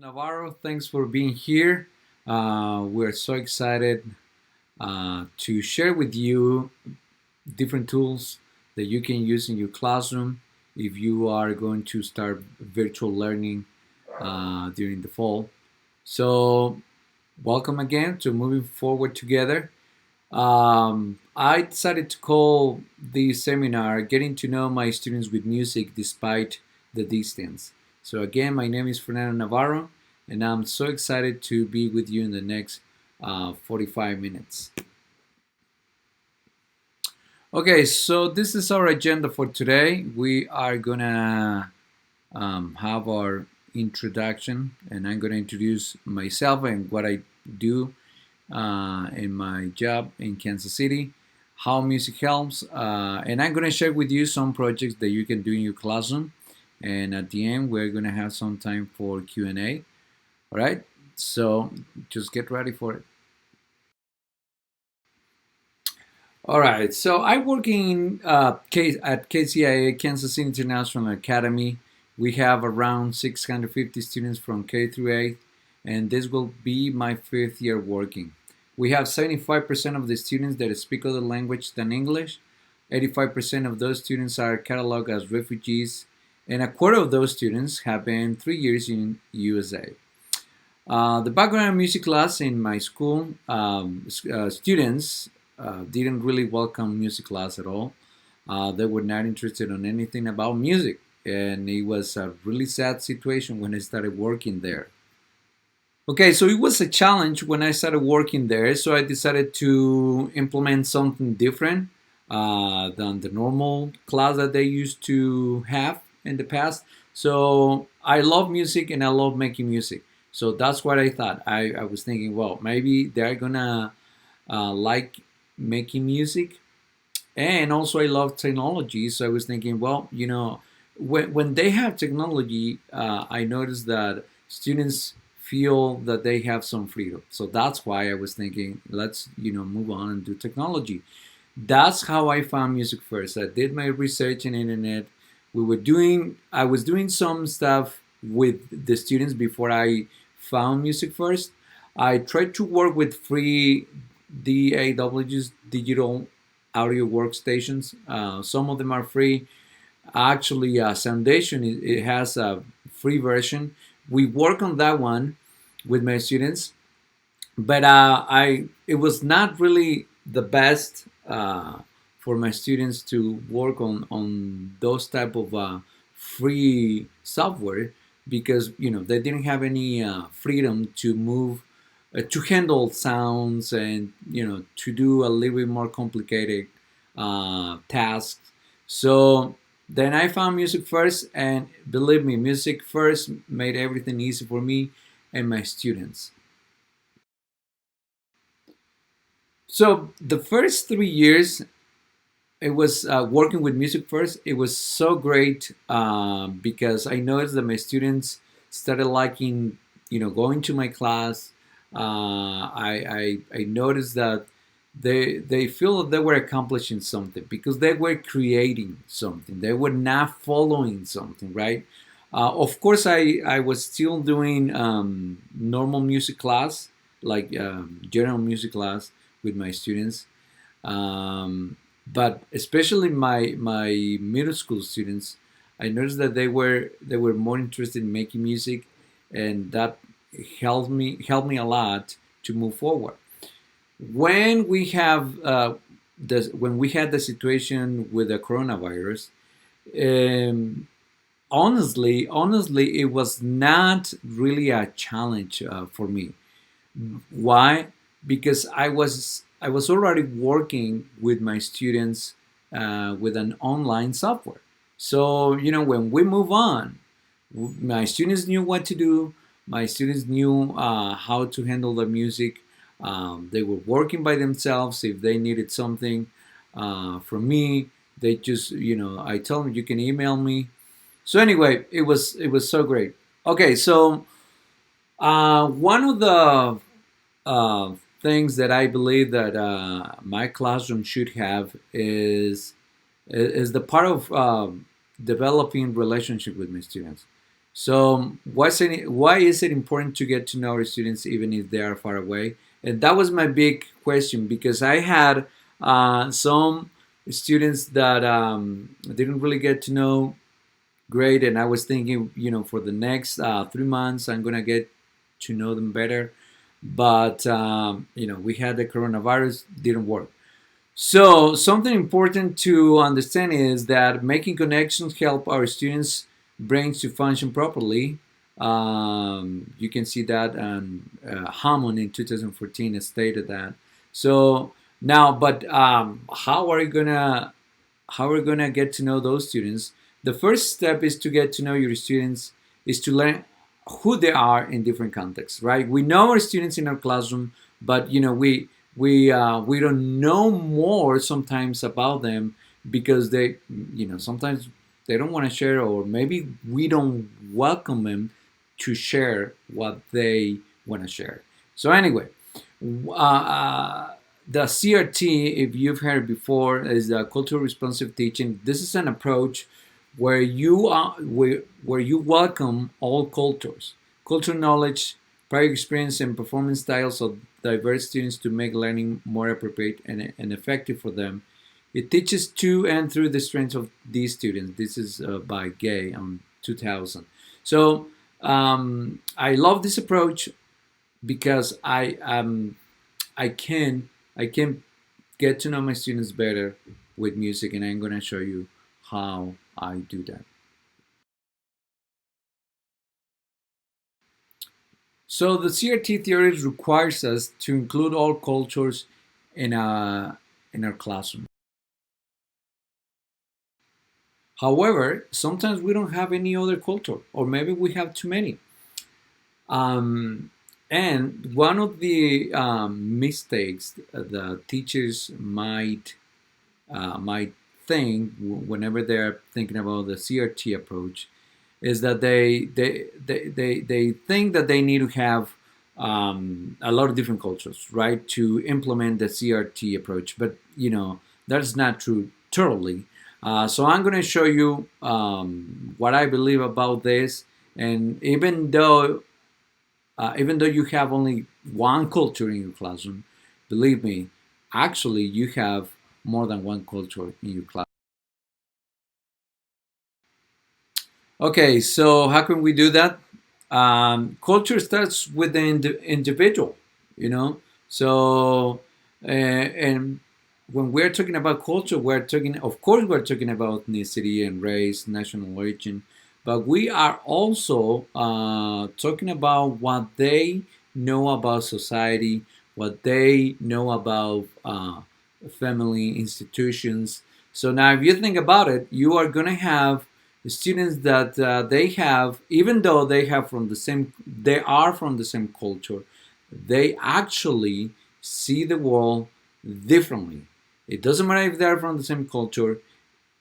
Navarro, thanks for being here. We're so excited to share with you different tools that you can use in your classroom if you are going to start virtual learning during the fall. So, welcome again to Moving Forward Together. I decided to call this seminar Getting to Know My Students with Music Despite the Distance. So, again, my name is Fernando Navarro, and I'm so excited to be with you in the next 45 minutes. Okay, so this is our agenda for today. We are gonna have our introduction, and I'm gonna introduce myself and what I do in my job in Kansas City, how music helps, and I'm gonna share with you some projects that you can do in your classroom. And at the end, we're gonna have some time for Q&A. All right, so just get ready for it. All right, so I work in at KCIA, Kansas City International Academy. We have around 650 students from K through 8, and this will be my fifth year working. We have 75% of the students that speak other language than English. 85% of those students are cataloged as refugees, and a quarter of those students have been 3 years in USA. The background music class in my school, students didn't really welcome music class at all. They were not interested in anything about music, and it was a really sad situation when I started working there. Okay, so it was a challenge when I started working there, so I decided to implement something different than the normal class that they used to have in the past. So I love music and I love making music. So that's what I thought. I was thinking, well, maybe they're gonna like making music. And also, I love technology. So I was thinking, well, when they have technology, I noticed that students feel that they have some freedom. So that's why I was thinking, let's, move on and do technology. That's how I found music first. I did my research in internet. I was doing some stuff with the students before I found music first. I tried to work with free DAWs, digital audio workstations. Some of them are free. Actually, Foundation it has a free version. We work on that one with my students, but I it was not really the best for my students to work on those type of free software because they didn't have any freedom to move to handle sounds and to do a little bit more complicated tasks. So then I found music first, and believe me, music first made everything easy for me and my students. So the first 3 years, it was working with music first. It was so great because I noticed that my students started liking, going to my class. I noticed that they feel that they were accomplishing something because they were creating something. They were not following something, right? Of course, I was still doing normal music class, like general music class with my students. But especially my middle school students, I noticed that they were more interested in making music, and that helped me a lot to move forward. When we have when we had the situation with the coronavirus, um, honestly, it was not really a challenge for me. Why? Because I was already working with my students with an online software. So when we move on, my students knew what to do. My students knew how to handle the music. They were working by themselves. If they needed something from me, they just I told them you can email me. So anyway, it was so great. Okay, so one of the things that I believe that my classroom should have is the part of developing relationship with my students. So why is it important to get to know our students even if they are far away? And that was my big question because I had some students that didn't really get to know great, and I was thinking, for the next 3 months, I'm gonna get to know them better. But we had the coronavirus, didn't work. So something important to understand is that making connections help our students' brains to function properly. You can see that on Hammond in 2014 stated that. So now, but how are we gonna get to know those students? The first step is to get to know your students, is to learn who they are in different contexts, right? We know our students in our classroom, but we don't know more sometimes about them because they sometimes they don't want to share, or maybe we don't welcome them to share what they want to share. So anyway, the CRT, if you've heard before, is the cultural responsive teaching. This is an approach where where you welcome all cultures, cultural knowledge, prior experience, and performance styles of diverse students to make learning more appropriate and effective for them. It teaches to and through the strengths of these students. This is by Gay on 2000. So I love this approach because I can get to know my students better with music, and I'm gonna show you how I do that. So the CRT theory requires us to include all cultures in our classroom. However, sometimes we don't have any other culture, or maybe we have too many. And one of the mistakes the teachers might think whenever they're thinking about the CRT approach is that they think that they need to have a lot of different cultures, right, to implement the CRT approach. But that's not true totally. So I'm going to show you what I believe about this. And even though you have only one culture in your classroom, believe me, actually you have more than one culture in your class. Okay, so how can we do that? Culture starts with the individual, you know. So, and when we're talking about culture, of course, we're talking about ethnicity and race, national origin, but we are also talking about what they know about society, what they know about family institutions. So now, if you think about it, you are going to have students that they have, even though they are from the same culture, they actually see the world differently. It doesn't matter if they're from the same culture.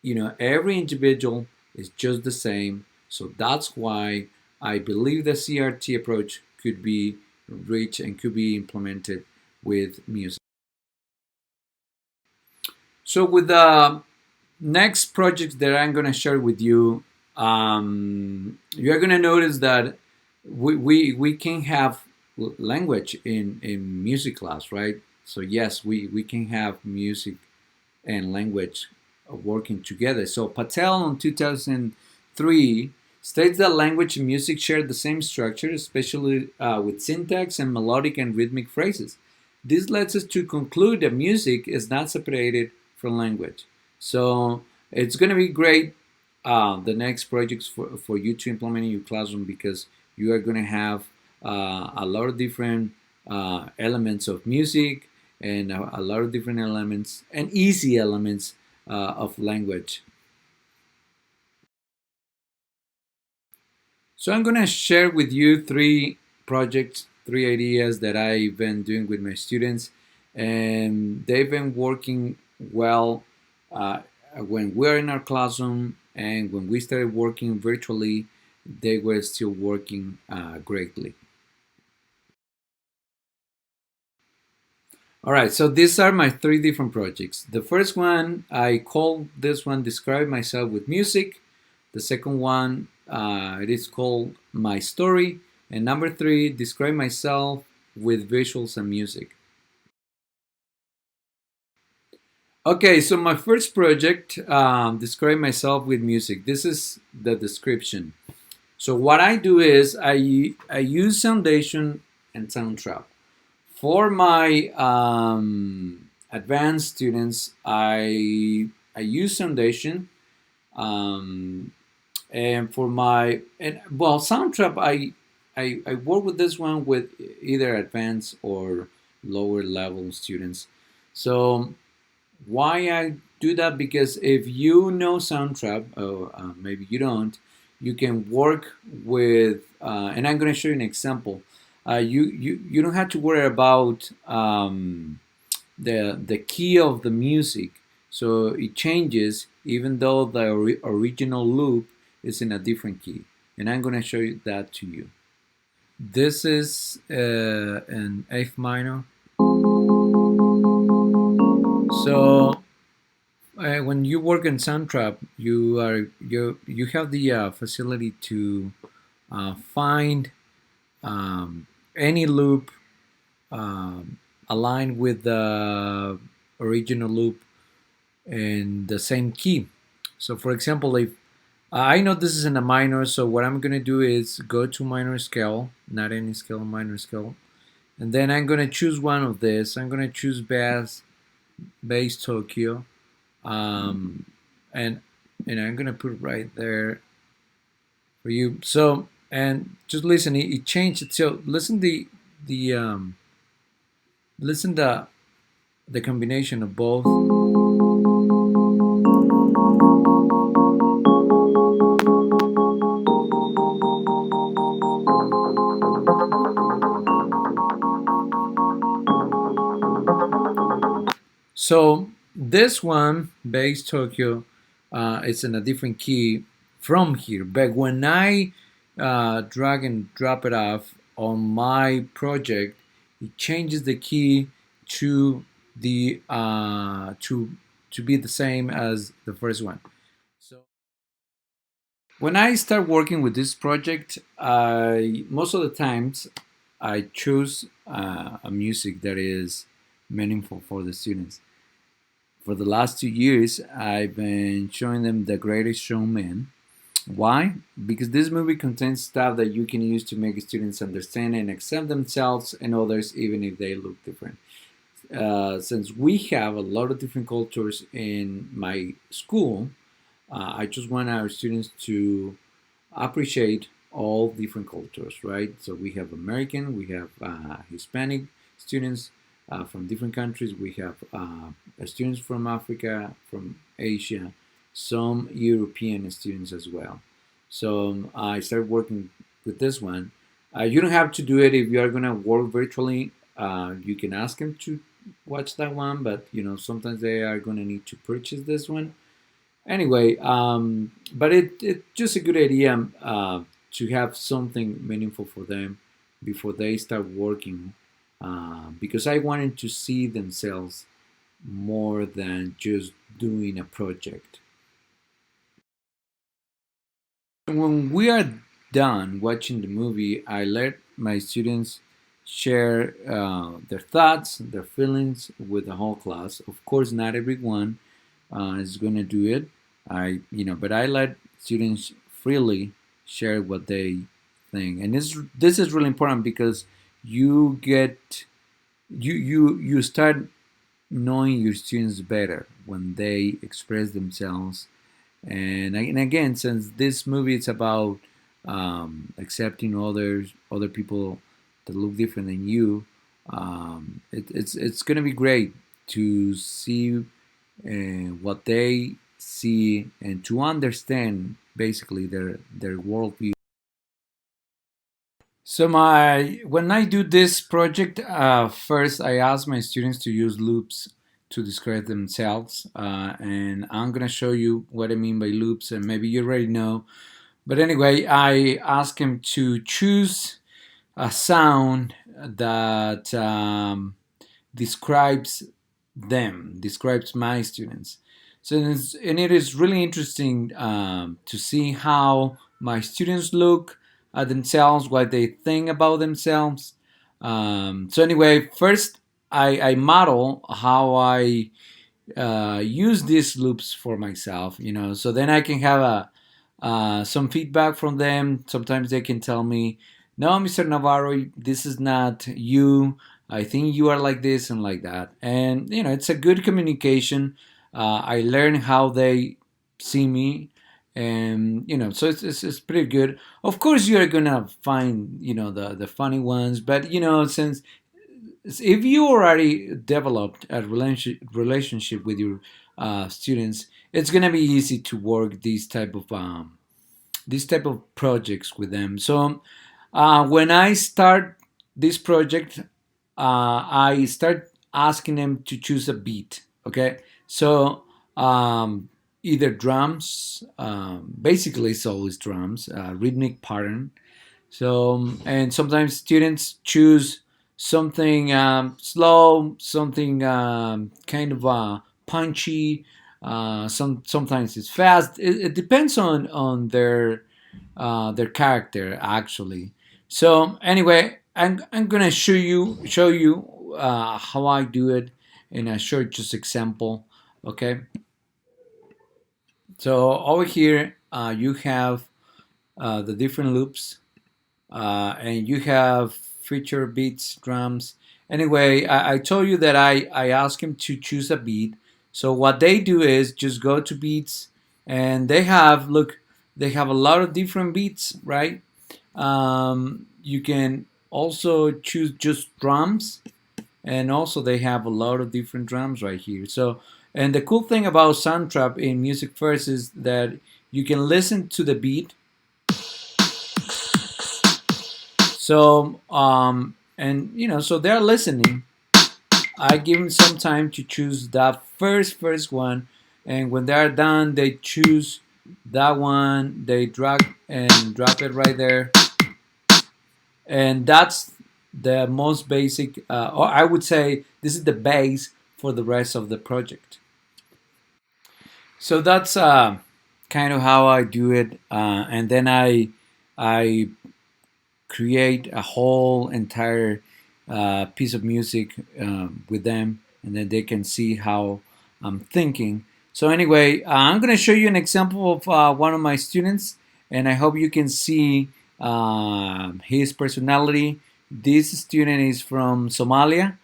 Every individual is just the same. So that's why I believe the CRT approach could be rich and could be implemented with music. So with the next project that I'm going to share with you, you're going to notice that we can have language in music class, right? So yes, we can have music and language working together. So Patel in 2003 states that language and music share the same structure, especially with syntax and melodic and rhythmic phrases. This leads us to conclude that music is not separated from language. So it's going to be great, the next projects for you to implement in your classroom, because you are going to have a lot of different elements of music, and a lot of different elements and easy elements of language. So I'm going to share with you three projects, three ideas that I've been doing with my students, and they've been working well when we're in our classroom, and when we started working virtually, they were still working greatly. All right, so these are my three different projects. The first one, I call this one Describe Myself with Music. The second one, it is called My Story. And number three, describe myself with visuals and music. Okay, so my first project, describe myself with music. This is the description. So what I do is I use Foundation and Soundtrap. For my advanced students, I use Foundation, um, and for my and well Soundtrap, I work with this one with either advanced or lower level students. So why I do that? Because if you know Soundtrap, or maybe you don't, you can work with, and I'm going to show you an example. You don't have to worry about the key of the music, so it changes even though the original loop is in a different key, and I'm going to show you that to you. This is an F minor. So when you work in Soundtrap, you have the facility to find any loop aligned with the original loop in the same key. So, for example, if I know this is in a minor, so what I'm gonna do is go to minor scale, not any scale, minor scale, and then I'm gonna choose one of this. I'm gonna choose bass Tokyo, um, and I'm gonna put it right there for you. So and just listen, it changed it. So listen the listen the combination of both. So this one, bass Tokyo, it's in a different key from here. But when I drag and drop it off on my project, it changes the key to the to be the same as the first one. So when I start working with this project, I most of the times I choose a music that is meaningful for the students. For the last 2 years, I've been showing them The Greatest Showman. Why? Because this movie contains stuff that you can use to make students understand and accept themselves and others, even if they look different. Since we have a lot of different cultures in my school, I just want our students to appreciate all different cultures, right? So we have American, we have Hispanic students from different countries, we have students from Africa, from Asia, some European students as well. So I started working with this one. You don't have to do it if you are going to work virtually. You can ask them to watch that one, but sometimes they are going to need to purchase this one. Anyway, but it's just a good idea to have something meaningful for them before they start working, because I wanted to see themselves more than just doing a project. When we are done watching the movie, I let my students share their thoughts, their feelings with the whole class. Of course, not everyone is going to do it. But I let students freely share what they think, and this is really important because you get you start knowing your students better when they express themselves. And again, since this movie is about accepting other people that look different than you, it's going to be great to see what they see and to understand basically their worldview. So my when I do this project, first I ask my students to use loops to describe themselves, and I'm gonna show you what I mean by loops, and maybe you already know. But anyway, I ask them to choose a sound that describes them, describes my students. And it is really interesting to see how my students look at themselves, what they think about themselves. So anyway, first I model how I use these loops for myself, so then I can have some feedback from them. Sometimes they can tell me, no, Mr. Navarro, this is not you. I think you are like this and like that. And, it's a good communication. I learn how they see me. And, so it's pretty good. Of course, you're going to find, the funny ones. But, since if you already developed a relationship with your students, it's gonna be easy to work these type of projects with them. So when I start this project, I start asking them to choose a beat. Okay, so either drums, basically it's always drums, rhythmic pattern. So, and sometimes students choose something slow, something kind of punchy. Sometimes it's fast. It depends on their character actually. So anyway, I'm gonna show you how I do it in a short just example. Okay. So over here you have the different loops, and you have feature beats, drums. Anyway, I told you that I asked him to choose a beat. So what they do is just go to beats, and they have a lot of different beats, right? You can also choose just drums, and also they have a lot of different drums right here. So, and the cool thing about Soundtrap in Music First is that you can listen to the beat. So, and so they're listening. I give them some time to choose that first one, and when they're done, they choose that one. They drag and drop it right there, and that's the most basic, or I would say this is the base for the rest of the project. So that's kind of how I do it, and then I create a whole entire piece of music with them, and then they can see how I'm thinking. So anyway, I'm going to show you an example of one of my students, and I hope you can see his personality. This student is from Somalia.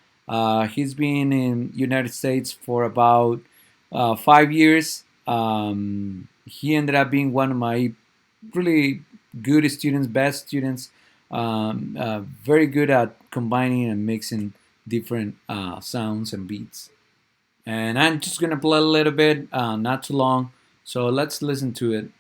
He's been in United States for about 5 years. He ended up being one of my really good students, best students, very good at combining and mixing different sounds and beats. And I'm just gonna play a little bit, not too long. So let's listen to it.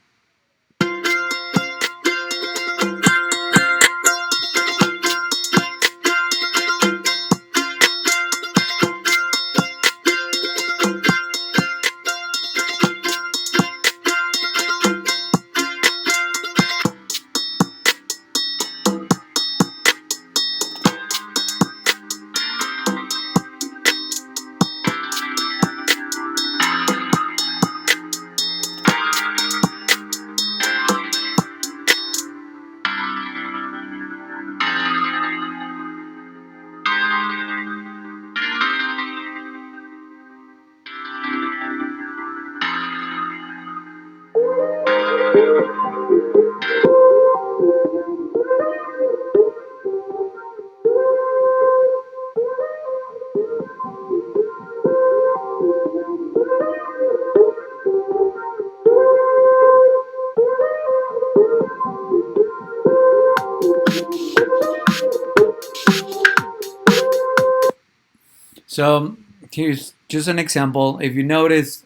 So here's just an example. If you notice,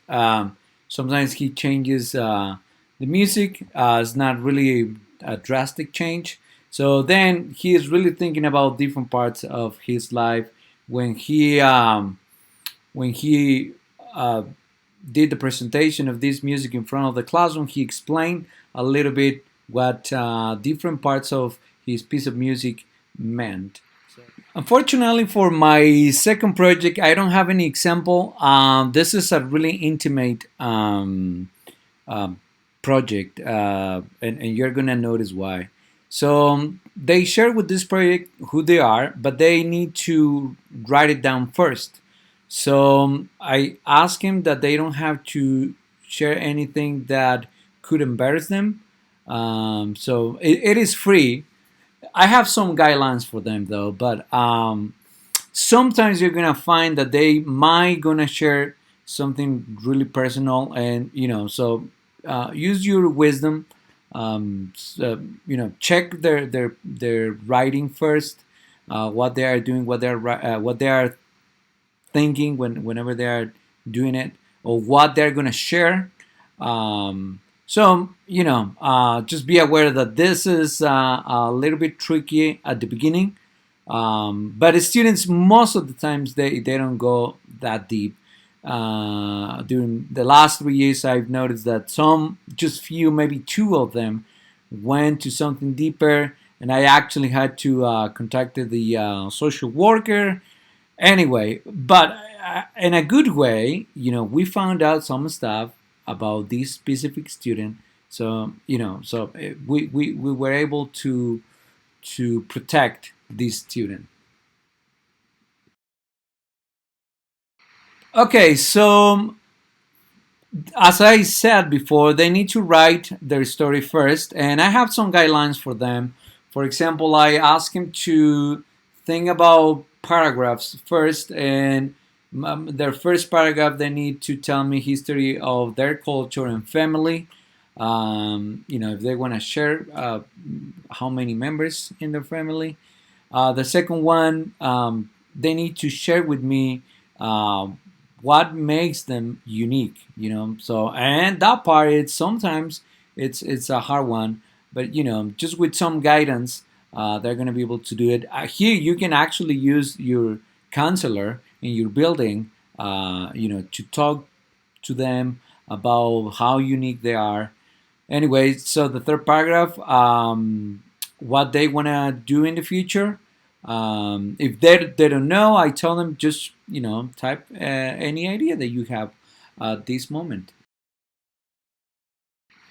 sometimes he changes the music. It's not really a drastic change. So then he is really thinking about different parts of his life when he uh, did the presentation of this music in front of the classroom. He explained a little bit what different parts of his piece of music meant. Unfortunately, for my second project, I don't have any example. This is a really intimate um, project, and you're gonna notice why. So they share with this project who they are, but they need to write it down first. So I ask him that they don't have to share anything that could embarrass them. So it is free. I have some guidelines for them though, but sometimes you're gonna find that they might gonna share something really personal, and so use your wisdom. So, check their writing first, what they are doing, what they are thinking whenever they are doing it, or what they're gonna share. So just be aware that this is a little bit tricky at the beginning, but the students most of the times they don't go that deep. During the last 3 years, I've noticed that some, just few, maybe two of them, went to something deeper, and I actually had to contact the social worker. Anyway, but in a good way, we found out some stuff about this specific student. So we were able to protect this student. Okay, so as I said before, they need to write their story first, and I have some guidelines for them. For example, I ask them to think about paragraphs first, and their first paragraph they need to tell me history of their culture and family. If they want to share how many members in their family. The second one, they need to share with me uh, what makes them unique. So, and that part, it's sometimes it's a hard one, but just with some guidance, they're going to be able to do it. Here, you can actually use your counselor in your building, to talk to them about how unique they are. Anyway, so the third paragraph, what they want to do in the future. If they don't know, I tell them just type any idea that you have at this moment.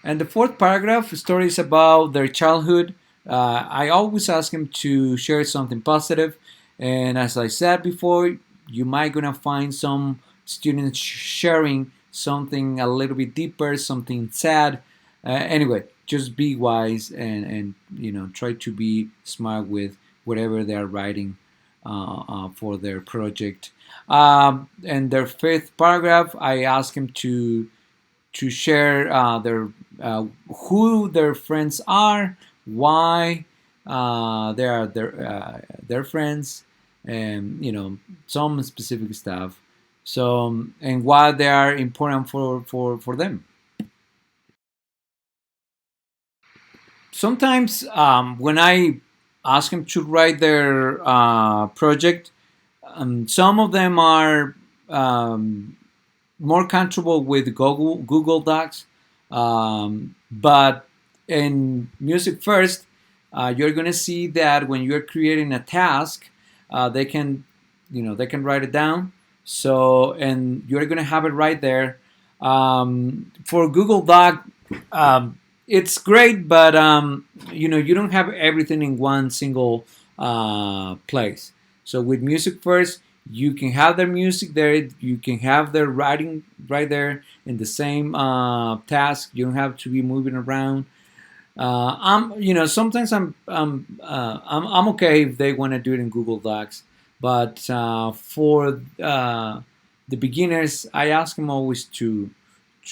And the fourth paragraph, stories about their childhood. I always ask them to share something positive, and as I said before, you might gonna find some students sharing something a little bit deeper, something sad. Anyway, just be wise, and try to be smart with whatever they are writing for their project. And their fifth paragraph, I ask them to share their who their friends are, why they are their friends, and some specific stuff. So, and why they are important for them. Sometimes when I ask them to write their project, some of them are more comfortable with Google Docs. But in Music First, you're gonna see that when you're creating a task, they can, they can write it down. So, and you're gonna have it right there. For Google Doc, it's great, but you don't have everything in one single place. So with Music First, you can have their music there, you can have their writing right there in the same task. You don't have to be moving around. Sometimes I'm okay if they want to do it in Google Docs, but for the beginners, I ask them always to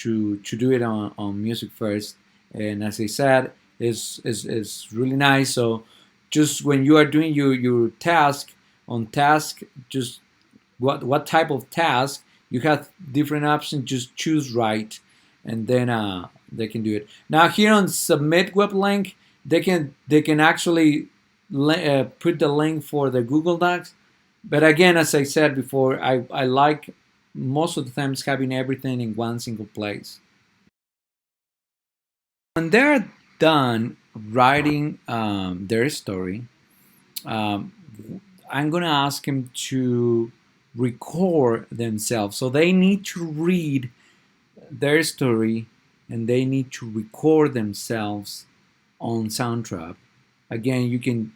do it on Music First. And as I said, is really nice. So just when you are doing your task on task, just what type of task you have, different options, just choose right, and then they can do it. Now here on submit web link, they can actually put the link for the Google Docs. But again, as I said before, I like most of the times having everything in one single place. When they're done writing their story, um, I'm gonna ask them to record themselves. So they need to read their story and they need to record themselves on Soundtrap. Again, you can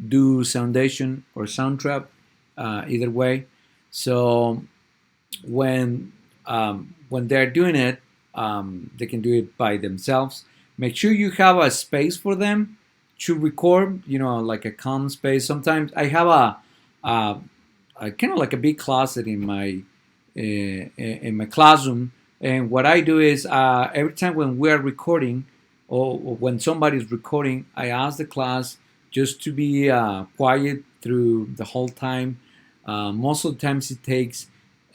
do Soundation or Soundtrap, either way. So when they're doing it, they can do it by themselves. Make sure you have a space for them to record. Like a calm space. Sometimes I have a kind of like a big closet in my classroom, and what I do is every time when we are recording or when somebody's recording, I ask the class just to be quiet through the whole time. Most of the times it takes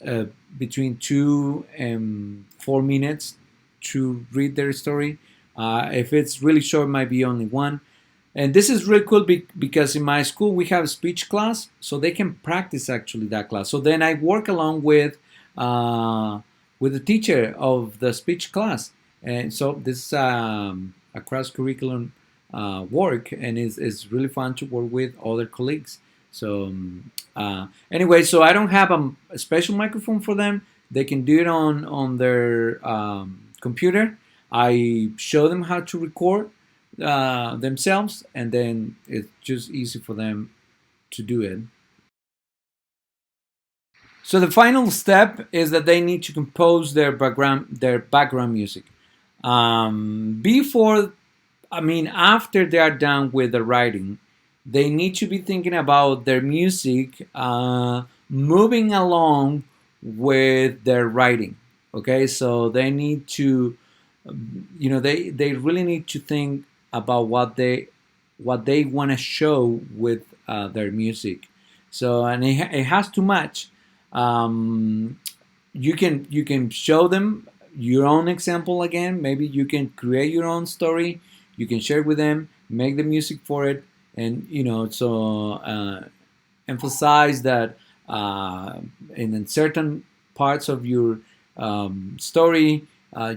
uh, between 2 and 4 minutes to read their story. If it's really short, it might be only one. And this is really cool because in my school we have a speech class, so they can practice actually that class. So then I work along with the teacher of the speech class, and so this a cross curriculum work, and it's really fun to work with other colleagues. So anyway, so I don't have a special microphone for them. They can do it on their computer. I show them how to record themselves, and then it's just easy for them to do it. So the final step is that they need to compose their background music. Before, I mean, after they are done with the writing, they need to be thinking about their music moving along with their writing. Okay, so they need to, they really need to think about what they want to show with their music. So, and it has to match. Um, you can show them your own example again. Maybe you can create your own story. You can share with them, make the music for it, and so emphasize that in certain parts of your story,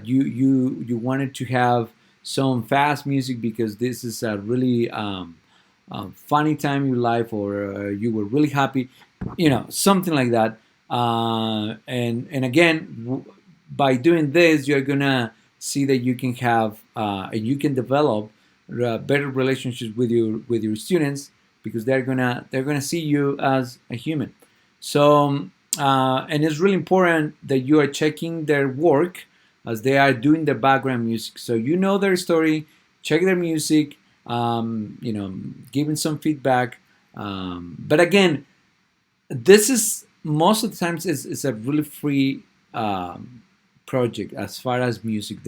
you wanted to have some fast music because this is a really funny time in your life, or you were really happy, something like that. And again, by doing this, you're gonna see that you can have and you can develop better relationships with your students, because they're gonna see you as a human. So and it's really important that you are checking their work as they are doing the background music. So their story, check their music, giving some feedback. But again, this is most of the times it's a really free project as far as music.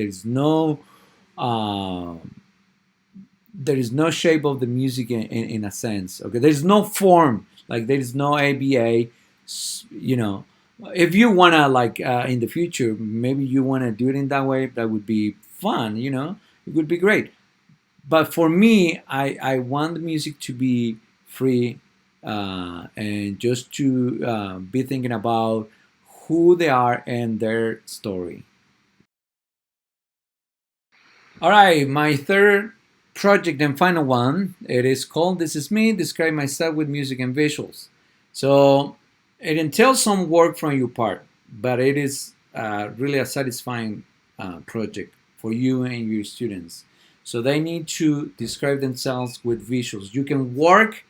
Uh, there is no shape of the music in a sense. Okay, there is no form, like there is no ABA. You know, if you wanna like in the future, maybe you wanna do it in that way. That would be fun. It would be great. But for me, I want the music to be free, and just to be thinking about who they are and their story. All right, my third project and final one. It is called "This Is Me." Describe myself with music and visuals. So it entails some work from your part, but it is really a satisfying project for you and your students. So they need to describe themselves with visuals. You can work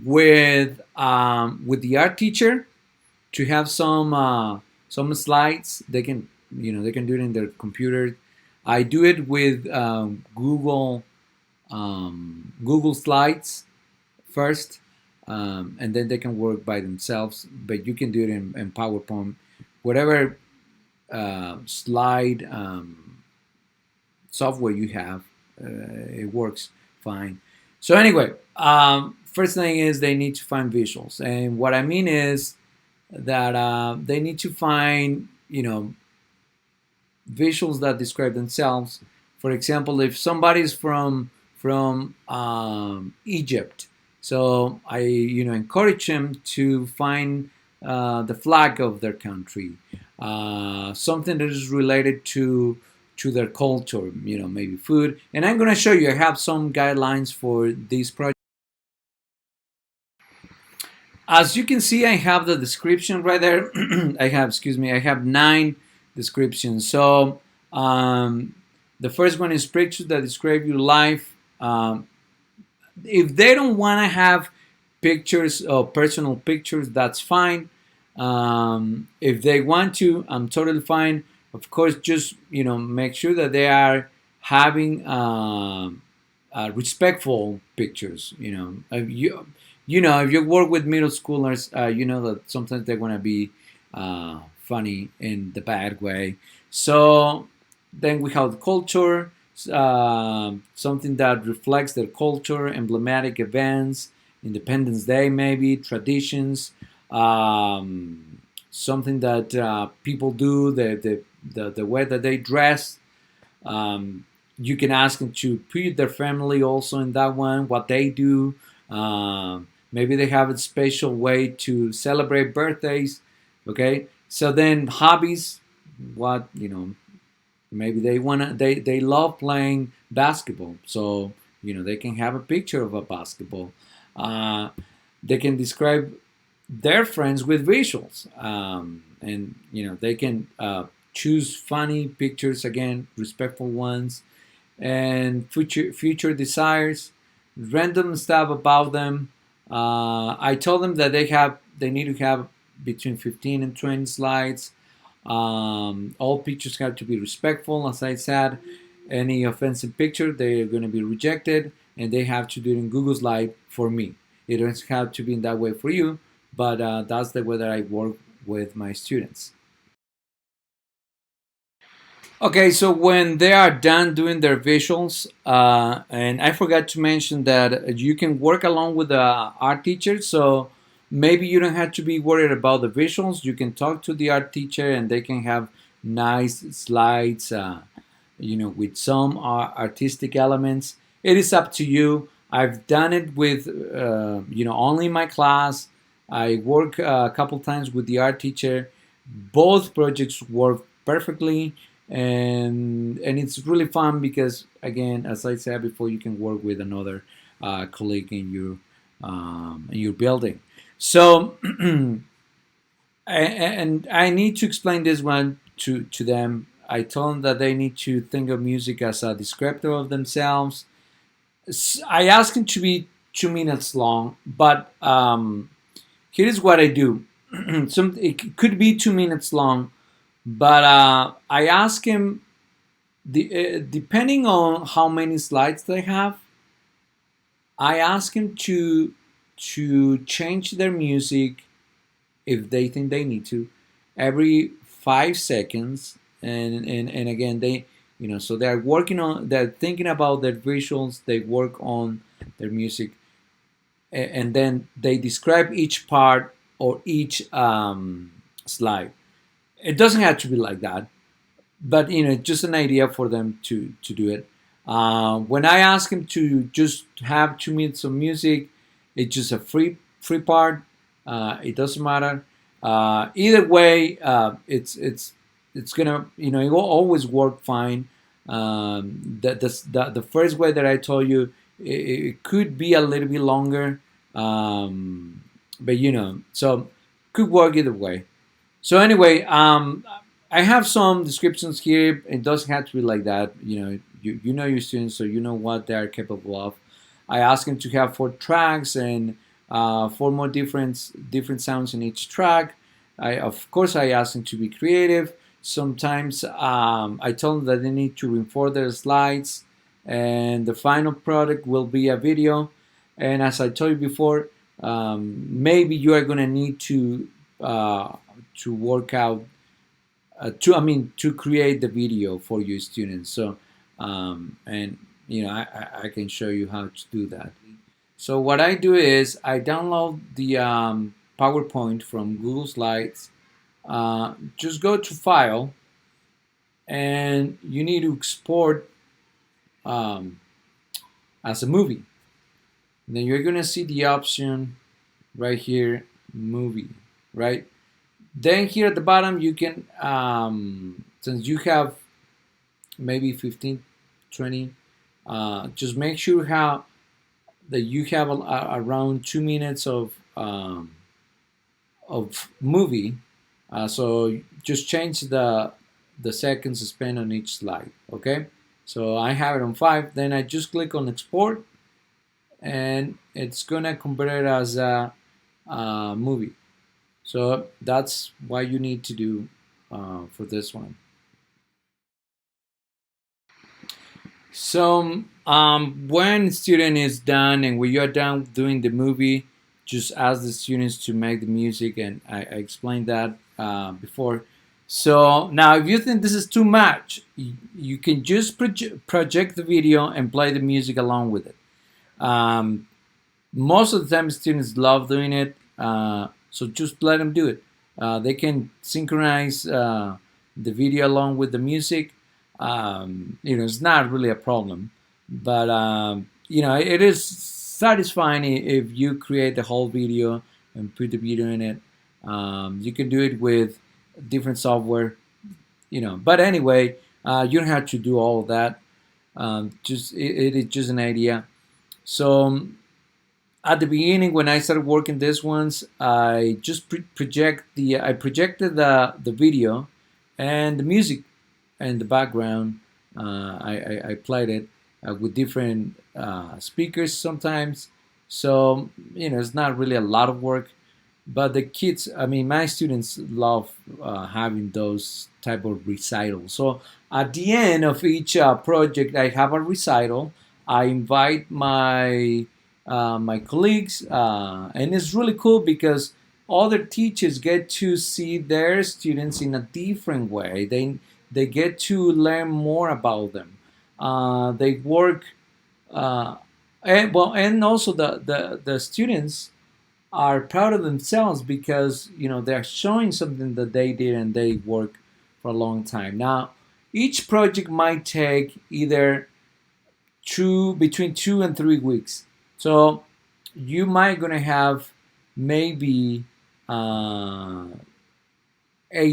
with the art teacher to have some slides. They can do it in their computer. I do it with Google Slides first, and then they can work by themselves. But you can do it in PowerPoint, whatever slide software you have. It works fine. So anyway, first thing is they need to find visuals, and what I mean is that they need to find visuals that describe themselves. For example, if somebody's from Egypt, so I encourage them to find the flag of their country, something that is related to their culture, maybe food. And I'm going to show you. I have some guidelines for these projects. As you can see, I have the description right there. I have 9 descriptions. So the first one is pictures that describe your life. If they don't want to have pictures or personal pictures, that's fine. If they want to, I'm totally fine. Of course, just make sure that they are having respectful pictures. If you work with middle schoolers, you know that sometimes they want to be funny in the bad way. So then we have culture, something that reflects their culture, emblematic events, Independence Day, maybe traditions, something that people do, the way that they dress. Um, you can ask them to put their family also in that one, what they do. Maybe they have a special way to celebrate birthdays. Okay, so then hobbies, what maybe they love playing basketball, so they can have a picture of a basketball. Uh, they can describe their friends with visuals, and they can choose funny pictures, again respectful ones, and future desires, random stuff about them. I told them that they need to have between 15 and 20 slides. All pictures have to be respectful, as I said. Any offensive picture, they are going to be rejected, and they have to do it in Google Slide for me. It doesn't have to be in that way for you, but that's the way that I work with my students. Okay, so when they are done doing their visuals, and I forgot to mention that you can work along with the art teacher, so maybe you don't have to be worried about the visuals. You can talk to the art teacher, and they can have nice slides, with some artistic elements. It is up to you. I've done it with, only my class. I work a couple times with the art teacher. Both projects work perfectly, and it's really fun because, again, as I said before, you can work with another colleague in your building. So and I need to explain this one to them. I told them that they need to think of music as a descriptor of themselves. I asked them to be 2 minutes long, but here's what I do. It could be 2 minutes long, but I ask him, depending on how many slides they have, I ask him to change their music if they think they need to every 5 seconds, and again so they're thinking about their visuals, they work on their music, and then they describe each part or each slide. It doesn't have to be like that, but just an idea for them to do it. When I ask him to just have 2 minutes of music, it's just a free part. It doesn't matter. Either way, it's gonna it will always work fine. The first way that I told you, it could be a little bit longer, but so could work either way. So anyway, I have some descriptions here. It doesn't have to be like that. You know your students, so you know what they are capable of. I ask them to have 4 tracks and 4 more different sounds in each track. Of course, I ask them to be creative. Sometimes I tell them that they need to reinforce their slides, and the final product will be a video. And as I told you before, maybe you are going to need to work out to create the video for your students. So and I can show you how to do that. So what I do is I download the PowerPoint from Google Slides. Just go to File, and you need to export um, as a movie. And then you're gonna see the option right here, movie, right? Then here at the bottom, you can, since you have maybe 15, 20, just make sure that you have around 2 minutes of of movie. So just change the seconds spent on each slide. Okay. So I have it on 5. Then I just click on export, and it's gonna convert it as a movie. So that's what you need to do for this one. So when student is done and when you're done doing the movie, just ask the students to make the music, and I explained that before. So now, if you think this is too much, you can just project the video and play the music along with it. Um, Most of the time, students love doing it, so just let them do it. They can synchronize the video along with the music. It's not really a problem, but it is satisfying if you create the whole video and put the video in it. You can do it with different software, But anyway, you don't have to do all of that. Just it is just an idea. So at the beginning, when I started working these ones, I just I projected the video and the music and the background. I played it with different speakers sometimes. So it's not really a lot of work, but the kids, I mean, my students love having those type of recitals. So at the end of each project, I have a recital. I invite my colleagues, and it's really cool because other teachers get to see their students in a different way. They get to learn more about them. They work, and also the students are proud of themselves because they're showing something that they did and they work for a long time. Now, each project might take either between 2 and 3 weeks. So you might gonna have maybe 8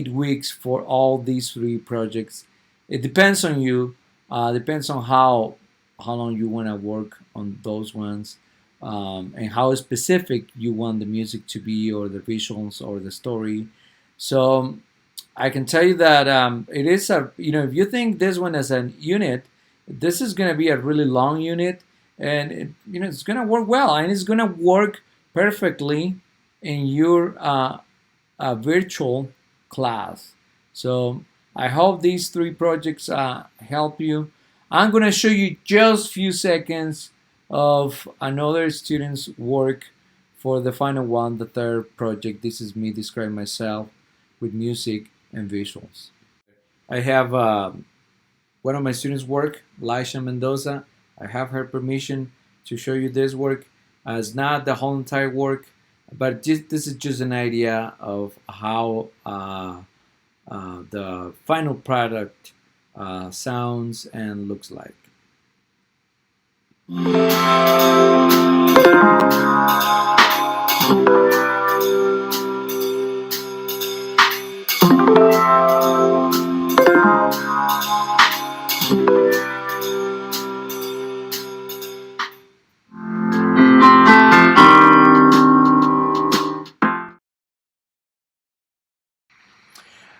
weeks for all these 3 projects. It depends on you. Depends on how long you want to work on those ones, and how specific you want the music to be, or the visuals, or the story. So I can tell you that it is if you think this one as a unit, this is going to be a really long unit, and it's going to work well, and it's going to work perfectly in your virtual class. So I hope these 3 projects help you. I'm going to show you just a few seconds of another student's work for the final one, the 3rd project. This is me describing myself with music and visuals. I have one of my students' work, Laisha Mendoza. I have her permission to show you this work. It's not the whole entire work, but this is just an idea of how the final product sounds and looks like.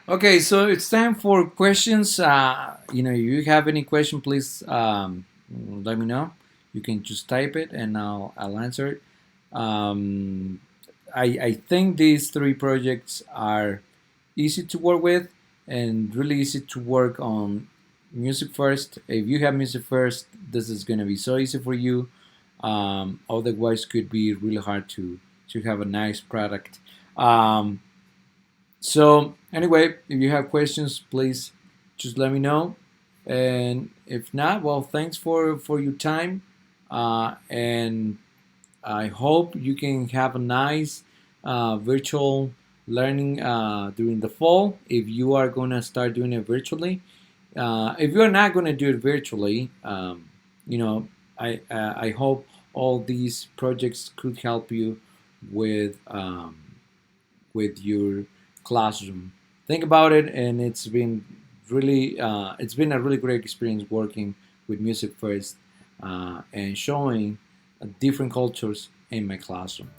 Okay, so it's time for questions. If you have any question, please let me know. You can just type it and I'll answer it. I think these 3 projects are easy to work with and really easy to work on music first. If you have music first, this is going to be so easy for you. Otherwise, could be really hard to have a nice product. So anyway, if you have questions, please just let me know. And if not, well, thanks for your time. And I hope you can have a nice virtual learning during the fall if you are going to start doing it virtually. If you're not going to do it virtually, I hope all these projects could help you with your classroom. Think about it, and it's been a really great experience working with Music First and showing different cultures in my classroom.